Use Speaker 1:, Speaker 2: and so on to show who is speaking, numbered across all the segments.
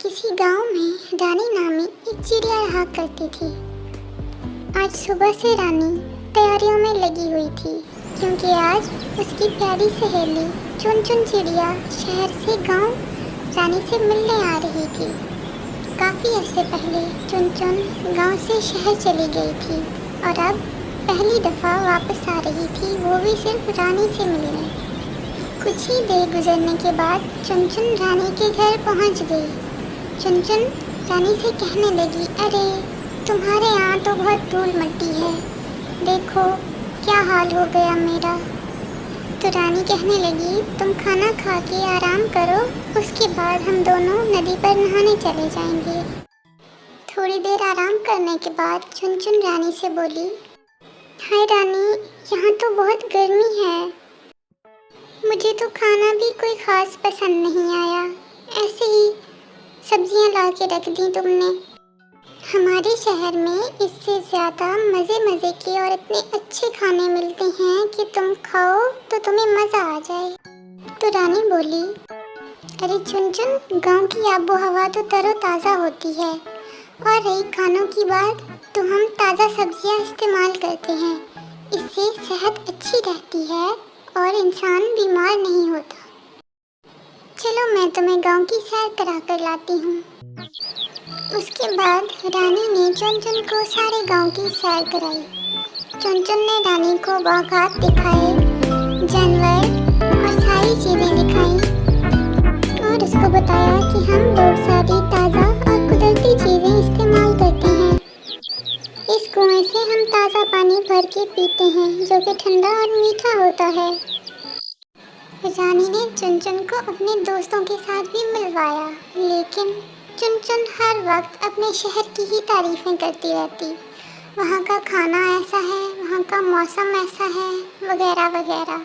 Speaker 1: किसी गांव में रानी नामी एक चिड़िया रहा करती थी। आज सुबह से रानी तैयारियों में लगी हुई थी, क्योंकि आज उसकी प्यारी सहेली चुन चुन चिड़िया शहर से गांव रानी से मिलने आ रही थी। काफ़ी अरसे पहले चुन चुन गांव से शहर चली गई थी और अब पहली दफ़ा वापस आ रही थी, वो भी सिर्फ रानी से मिलने। कुछ ही देर गुजरने के बाद चुन चुन रानी के घर पहुंच गई। चुन चुन रानी से कहने लगी, अरे तुम्हारे यहाँ तो बहुत धूल मिट्टी है, देखो क्या हाल हो गया मेरा। तो रानी कहने लगी, तुम खाना खा के आराम करो, उसके बाद हम दोनों नदी पर नहाने चले जाएंगे। थोड़ी देर आराम करने के बाद चुन चुन रानी से बोली, हाय रानी, यहाँ तो बहुत गर्मी है, मुझे तो खाना भी कोई ख़ास पसंद नहीं आया, ऐसे ही सब्जियाँ ला के रख दी तुमने। हमारे शहर में इससे ज़्यादा मज़े मज़े के और इतने अच्छे खाने मिलते हैं कि तुम खाओ तो तुम्हें मज़ा आ जाए। तो रानी बोली, अरे चुन चुन, गाँव की आबो हवा तो तरोताज़ा होती है, और रही खानों की बात तो हम ताज़ा सब्जियां इस्तेमाल करते हैं, इससे सेहत अच्छी रहती है और इंसान बीमार नहीं होता। चलो मैं तुम्हें गांव की सैर करा कर लाती हूँ। उसके बाद रानी ने चुन चुन को सारे गांव की सैर कराई। चुन चुन ने रानी को बागात दिखाए, जानवर और सारी चीज़ें दिखाई और उसको बताया कि हम लोग सारी ताज़ा और कुदरती चीज़ें इस्तेमाल करते हैं। इस कुएं से हम ताज़ा पानी भर के पीते हैं, जो कि ठंडा और मीठा होता है। रानी ने चुन चुन को अपने दोस्तों के साथ भी मिलवाया, लेकिन चुन चुन हर वक्त अपने शहर की ही तारीफ़ें करती रहती। वहाँ का खाना ऐसा है, वहाँ का मौसम ऐसा है, वगैरह वगैरह।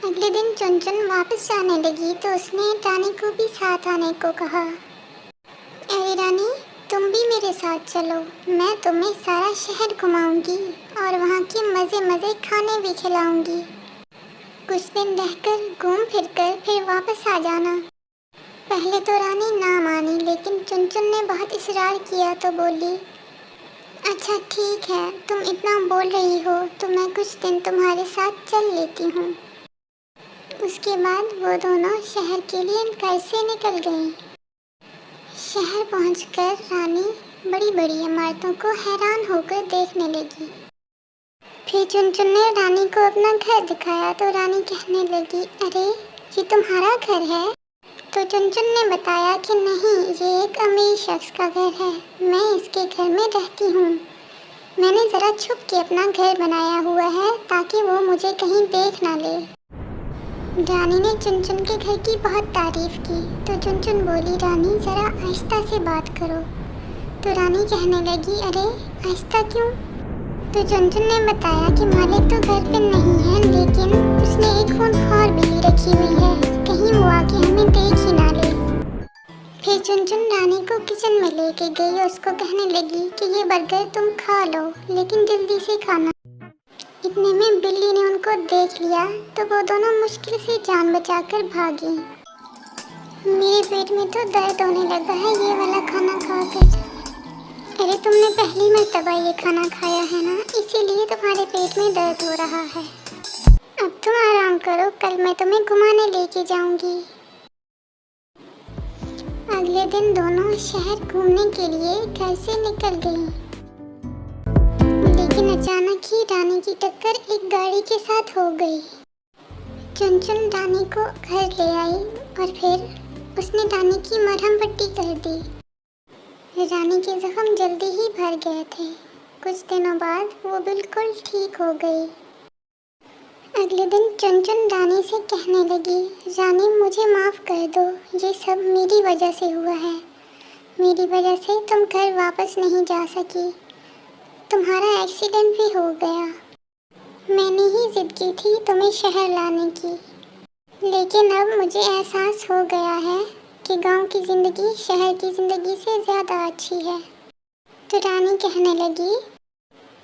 Speaker 1: अगले दिन चुन चुन वापस जाने लगी तो उसने रानी को भी साथ आने को कहा। अरे रानी, तुम भी मेरे साथ चलो, मैं तुम्हें सारा शहर घुमाऊंगी और वहाँ के मज़े मज़े खाने भी खिलाऊंगी। कुछ दिन रहकर घूम फिर कर फिर वापस आ जाना। पहले तो रानी ना मानी, लेकिन चुन चुन ने बहुत इशरार किया तो बोली, अच्छा ठीक है, तुम इतना बोल रही हो तो मैं कुछ दिन तुम्हारे साथ चल लेती हूँ। उसके बाद वो दोनों शहर के लिए घर से निकल गईं। शहर पहुंचकर रानी बड़ी बड़ी इमारतों को हैरान होकर देखने लगी। फिर चुन चुन ने रानी को अपना घर दिखाया तो रानी कहने लगी, अरे ये तुम्हारा घर है? तो चुन चुन ने बताया कि नहीं, ये एक अमीर शख्स का घर है, मैं इसके घर में रहती हूँ। मैंने ज़रा छुप के अपना घर बनाया हुआ है ताकि वो मुझे कहीं देख ना ले। रानी ने चुन चुन के घर की बहुत तारीफ़ की तो चुन चुन बोली, रानी ज़रा आहिस्ता से बात करो। तो रानी कहने लगी, अरे आहिस्ता क्यों? तो चुन चुन ने बताया कि मालिक तो घर पे नहीं है, लेकिन उसने एक खूंखार बिल्ली रखी हुई है, कहीं वो आके हमें देख ही ना ले। फिर चुन चुन रानी को किचन में लेके गई और उसको कहने लगी कि ये बर्गर तुम खा लो, लेकिन जल्दी से खाना। इतने में बिल्ली ने उनको देख लिया तो वो दोनों मुश्किल से जान बचाकर भागी। मेरे पेट में तो दर्द होने लगा है ये वाला खाना खाकर। अरे तुमने पहली मर्तबा ये खाना खाया है ना, इसीलिए तुम्हारे पेट में दर्द हो रहा है। अब तुम आराम करो, कल मैं तुम्हें घुमाने लेके जाऊंगी। अगले दिन दोनों शहर घूमने के लिए घर से निकल गईं। लेकिन अचानक ही रानी की टक्कर एक गाड़ी के साथ हो गई। चुन चुन रानी को घर ले आई और फिर उसने रानी की मरहम पट्टी कर दी। रानी के जख्म जल्दी ही भर गए थे। कुछ दिनों बाद वो बिल्कुल ठीक हो गई। अगले दिन चुन चुन रानी से कहने लगी, रानी मुझे माफ़ कर दो, ये सब मेरी वजह से हुआ है। मेरी वजह से तुम घर वापस नहीं जा सकी, तुम्हारा एक्सीडेंट भी हो गया। मैंने ही जिद की थी तुम्हें शहर लाने की, लेकिन अब मुझे एहसास हो गया है कि गांव की ज़िंदगी शहर की ज़िंदगी से ज़्यादा अच्छी है। तो रानी कहने लगी,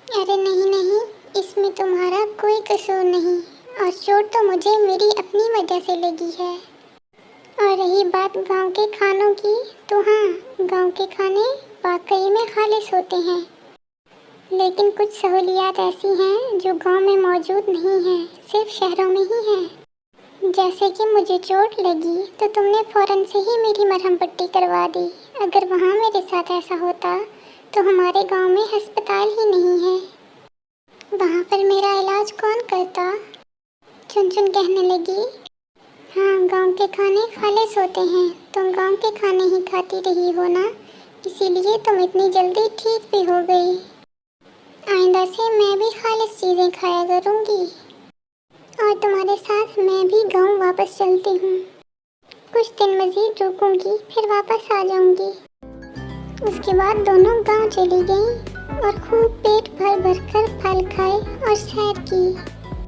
Speaker 1: अरे नहीं नहीं, इसमें तुम्हारा कोई कसूर नहीं, और चोट तो मुझे मेरी अपनी वजह से लगी है। और रही बात गांव के खानों की, तो हाँ, गांव के खाने वाकई में खालिश होते हैं। लेकिन कुछ सहूलियात ऐसी हैं जो गांव में मौजूद नहीं हैं, सिर्फ शहरों में ही हैं। जैसे कि मुझे चोट लगी तो तुमने फ़ौरन से ही मेरी मरहम पट्टी करवा दी। अगर वहाँ मेरे साथ ऐसा होता तो हमारे गांव में अस्पताल ही नहीं है, वहाँ पर मेरा इलाज कौन करता? चुन-चुन कहने लगी। हाँ, गांव के खाने खालिश होते हैं। तुम गांव के खाने ही खाती रही हो ना, इसीलिए तुम इतनी जल्दी ठीक भी हो गई। आइंदा से मैं भी खालिश चीज़ें खाया करूँगी और तुम्हारे साथ मैं भी गांव वापस चलती हूँ। कुछ दिन मज़ीद रुकूंगी, फिर वापस आ जाऊँगी। उसके बाद दोनों गांव चली गईं और खूब पेट भर भर कर फल खाए और सैर की।